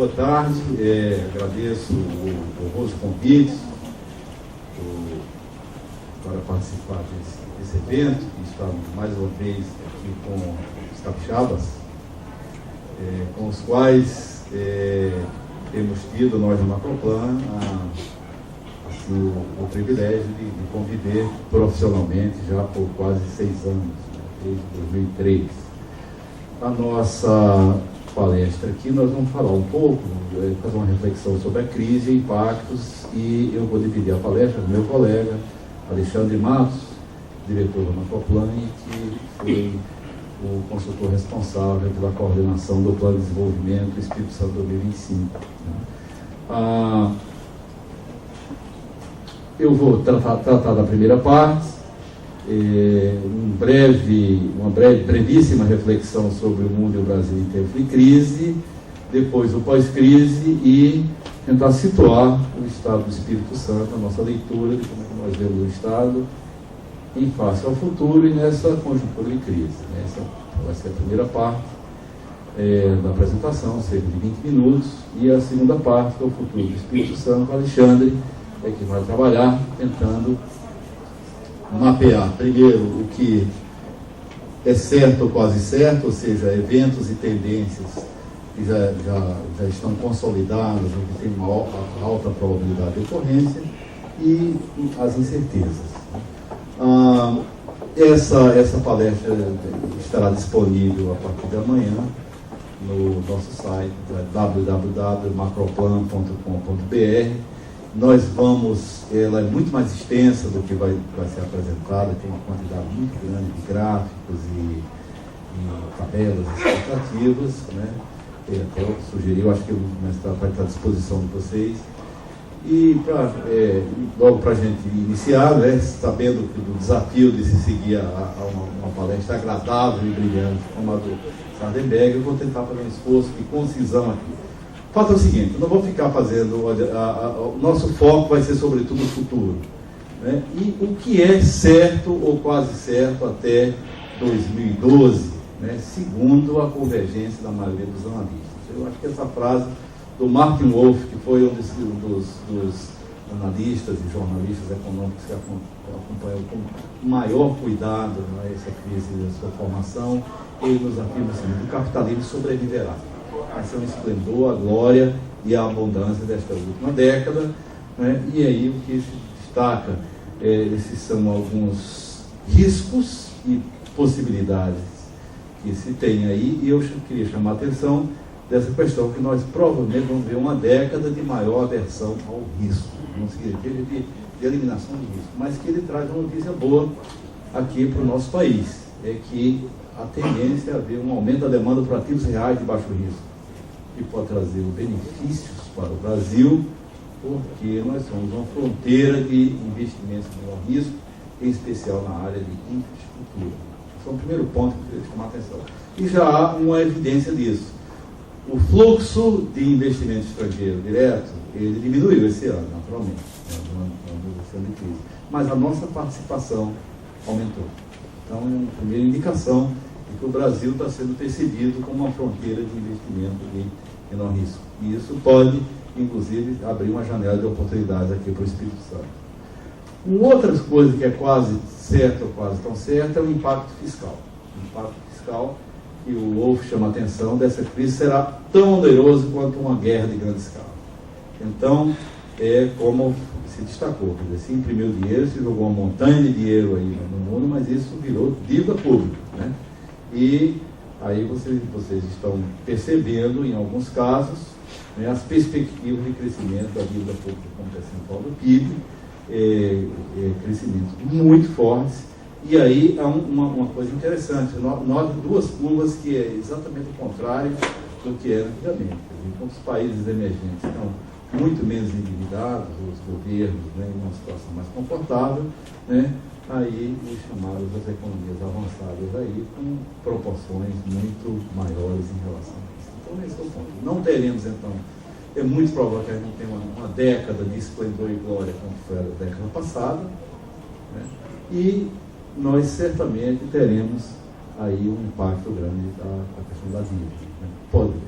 boa tarde. Agradeço o honroso convite para participar desse evento, que estamos mais uma vez aqui com os capixabas, com os quais temos tido, nós no Macroplan, assim, o privilégio de conviver profissionalmente já por quase 6 anos, né, desde 2003. A nossa palestra aqui, nós vamos falar um pouco, fazer uma reflexão sobre a crise e impactos, e eu vou dividir a palestra com meu colega Alexandre Matos, diretor do Macroplan, que foi o consultor responsável pela coordenação do Plano de Desenvolvimento Espírito Santo 2025. Eu vou tratar da primeira parte, uma brevíssima reflexão sobre o mundo e o Brasil em tempos de crise, depois o pós-crise e tentar situar o estado do Espírito Santo, a nossa leitura de como é que nós vemos o estado em face ao futuro e nessa conjuntura de crise. Essa vai ser a primeira parte da apresentação, cerca de 20 minutos, e a segunda parte, que é o futuro do Espírito Santo. Alexandre que vai trabalhar tentando mapear, primeiro, o que é certo ou quase certo, ou seja, eventos e tendências que já estão consolidados, ou que têm uma alta probabilidade de ocorrência, e as incertezas. Essa palestra estará disponível a partir de amanhã no nosso site, www.macroplan.com.br. Ela é muito mais extensa do que vai ser apresentada, tem uma quantidade muito grande de gráficos e tabelas explicativas, né? Até eu sugeri, eu acho que vai estar à disposição de vocês. E logo para a gente iniciar, né, sabendo do desafio de se seguir a uma palestra agradável e brilhante como a do Sardenberg, eu vou tentar fazer um esforço de concisão aqui. O fato é o seguinte: eu não vou ficar fazendo. O nosso foco vai ser sobretudo o futuro, né? E o que é certo ou quase certo até 2012, né, segundo a convergência da maioria dos analistas. Eu acho que essa frase do Martin Wolf, que foi um dos analistas e jornalistas econômicos que acompanhou com maior cuidado, né, essa crise da sua formação, ele nos afirma assim: o capitalismo sobreviverá. Esse é o esplendor, a glória e a abundância desta última década, né? E aí o que se destaca, esses são alguns riscos e possibilidades que se tem aí, e eu queria chamar a atenção dessa questão que nós provavelmente vamos ver uma década de maior aversão ao risco, não significa de eliminação do risco, mas que ele traz uma notícia boa aqui para o nosso país, é que a tendência é haver um aumento da demanda por ativos reais de baixo risco, que pode trazer benefícios para o Brasil, porque nós somos uma fronteira de investimentos de menor risco, em especial na área de infraestrutura. Esse é o primeiro ponto que eu queria chamar a atenção. E já há uma evidência disso. O fluxo de investimento estrangeiro direto, ele diminuiu esse ano, naturalmente, esse ano de crise. Mas a nossa participação aumentou. Então, é uma primeira indicação de que o Brasil está sendo percebido como uma fronteira de investimento de menor risco. E isso pode, inclusive, abrir uma janela de oportunidades aqui para o Espírito Santo. Uma outra coisa que é quase certa ou quase tão certa é o impacto fiscal. O impacto fiscal que o Wolf chama a atenção dessa crise será tão oneroso quanto uma guerra de grande escala. Então, como se destacou, quer dizer, se imprimiu dinheiro, se jogou uma montanha de dinheiro aí no mundo, mas isso virou dívida pública, né? E aí vocês estão percebendo, em alguns casos, né, as perspectivas de crescimento da dívida pública como percentual do PIB, crescimentos muito fortes. E aí há uma coisa interessante, nota 2 curvas que é exatamente o contrário do que era antigamente. Enquanto os países emergentes estão muito menos endividados, os governos, né, em uma situação mais confortável, né, aí os chamados das economias avançadas aí com proporções muito maiores em relação a isso. Então esse é o ponto. Não teremos então, é muito provável que a gente não tenha uma década de esplendor e glória como foi a década passada, né, e nós certamente teremos aí um impacto grande da questão da dívida, né.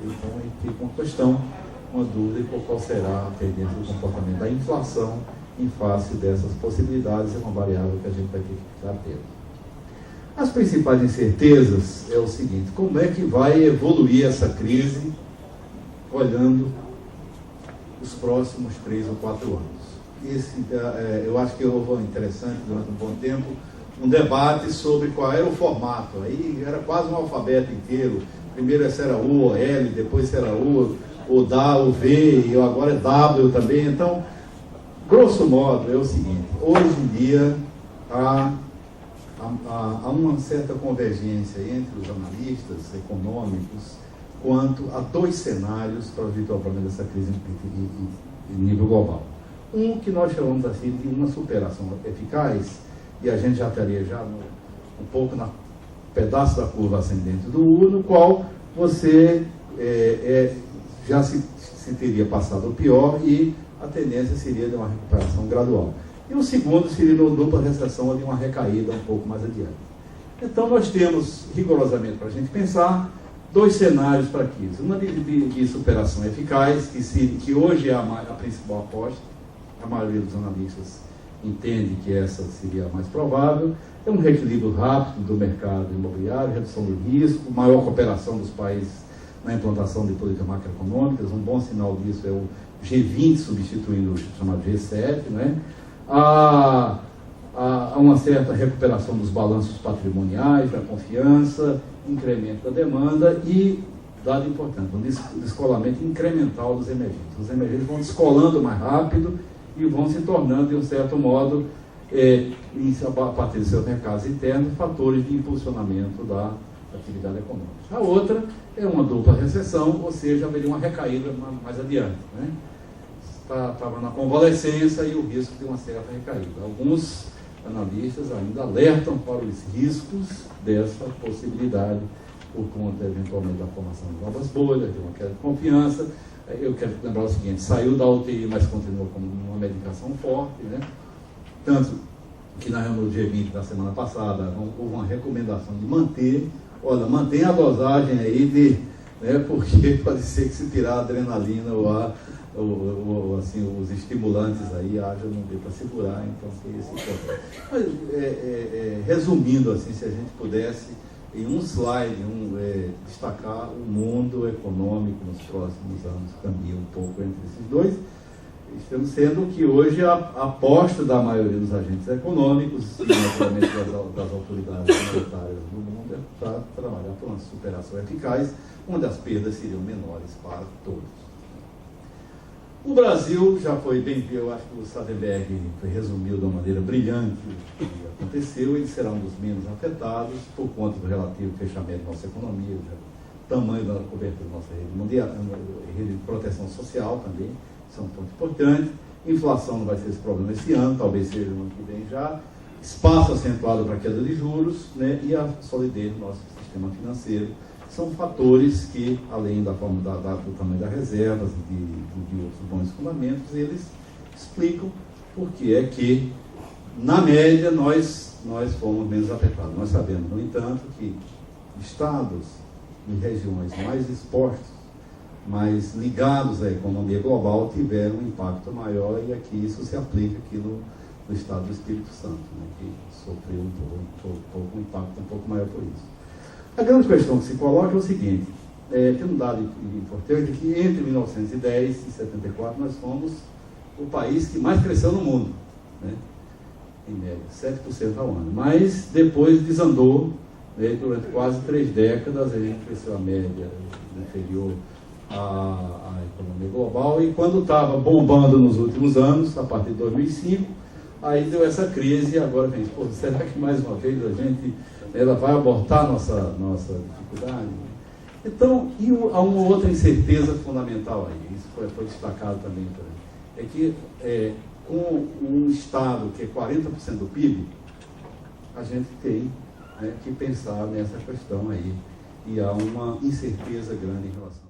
Então aí fica uma questão uma dúvida de qual será a tendência do comportamento da inflação em face dessas possibilidades. É uma variável que a gente vai ter que ficar atento. As principais incertezas é o seguinte: como é que vai evoluir essa crise olhando os próximos 3 ou 4 anos? Eu acho que houve interessante durante um bom tempo um debate sobre qual era o formato. Aí era quase um alfabeto inteiro. Primeiro era U ou L, depois era U, ou DA, ou V, e agora é W também. Então, grosso modo, é o seguinte: hoje em dia há uma certa convergência entre os analistas econômicos quanto a 2 cenários para o eventualmente dessa crise em nível global. Um que nós chamamos assim de uma superação eficaz, e a gente já estaria um pouco no pedaço da curva ascendente do U, no qual você já se teria passado o pior e a tendência seria de uma recuperação gradual. E o segundo seria uma dupla recessão ou de uma recaída um pouco mais adiante. Então nós temos, rigorosamente, para a gente pensar, 2 cenários para a crise. Uma de superação eficaz, que hoje é a principal aposta. A maioria dos analistas entende que essa seria a mais provável. É um reequilíbrio rápido do mercado imobiliário, redução do risco, maior cooperação dos países na implantação de políticas macroeconômicas. Um bom sinal disso é o G20 substituindo o chamado G7, né? Há uma certa recuperação dos balanços patrimoniais, da confiança, incremento da demanda e, dado importante, um descolamento incremental dos emergentes. Os emergentes vão descolando mais rápido e vão se tornando, de um certo modo, a partir de seus mercados internos, fatores de impulsionamento da atividade econômica. A outra é uma dupla recessão, ou seja, haveria uma recaída mais adiante, né? Estava na convalescência e o risco de uma certa recaída. Alguns analistas ainda alertam para os riscos dessa possibilidade por conta, eventualmente, da formação de novas bolhas, de uma queda de confiança. Eu quero lembrar o seguinte: saiu da UTI, mas continuou com uma medicação forte, né? Tanto que na reunião do G20 da semana passada houve uma recomendação de mantenha a dosagem aí porque pode ser que se tirar a adrenalina ou assim, os estimulantes aí, haja não dê para segurar, então seria esse problema. Mas, resumindo assim, se a gente pudesse, em um slide, destacar o mundo econômico nos próximos anos, caminha um pouco entre esses dois, estamos sendo que hoje a aposta da maioria dos agentes econômicos, e naturalmente das autoridades monetárias do mundo, é para trabalhar por uma superação eficaz, onde as perdas seriam menores para todos. O Brasil já foi bem, eu acho que o Sadenberg resumiu de uma maneira brilhante o que aconteceu. Ele será um dos menos afetados por conta do relativo fechamento da nossa economia, o tamanho da cobertura da nossa rede mundial, rede de proteção social também, isso é um ponto importante. Inflação não vai ser esse problema esse ano, talvez seja no ano que vem já. Espaço acentuado para a queda de juros, né, e a solidez do nosso sistema financeiro. São fatores que, além do tamanho das reservas e de outros bons fundamentos, eles explicam por que é que, na média, nós fomos menos afetados. Nós sabemos, no entanto, que estados e regiões mais expostos, mais ligados à economia global, tiveram um impacto maior, e aqui isso se aplica aqui no estado do Espírito Santo, né, que sofreu um impacto um pouco maior por isso. A grande questão que se coloca é o seguinte: tem um dado importante que entre 1910 e 74 nós fomos o país que mais cresceu no mundo, né? Em média, 7% ao ano. Mas depois desandou, né? Durante quase 3 décadas a gente cresceu a média inferior à economia global, e quando estava bombando nos últimos anos, a partir de 2005, aí deu essa crise, e agora vem, será que mais uma vez ela vai abortar nossa dificuldade? Então, há uma outra incerteza fundamental aí, isso foi destacado também, é que com um Estado que é 40% do PIB, a gente tem, né, que pensar nessa questão aí, e há uma incerteza grande em relação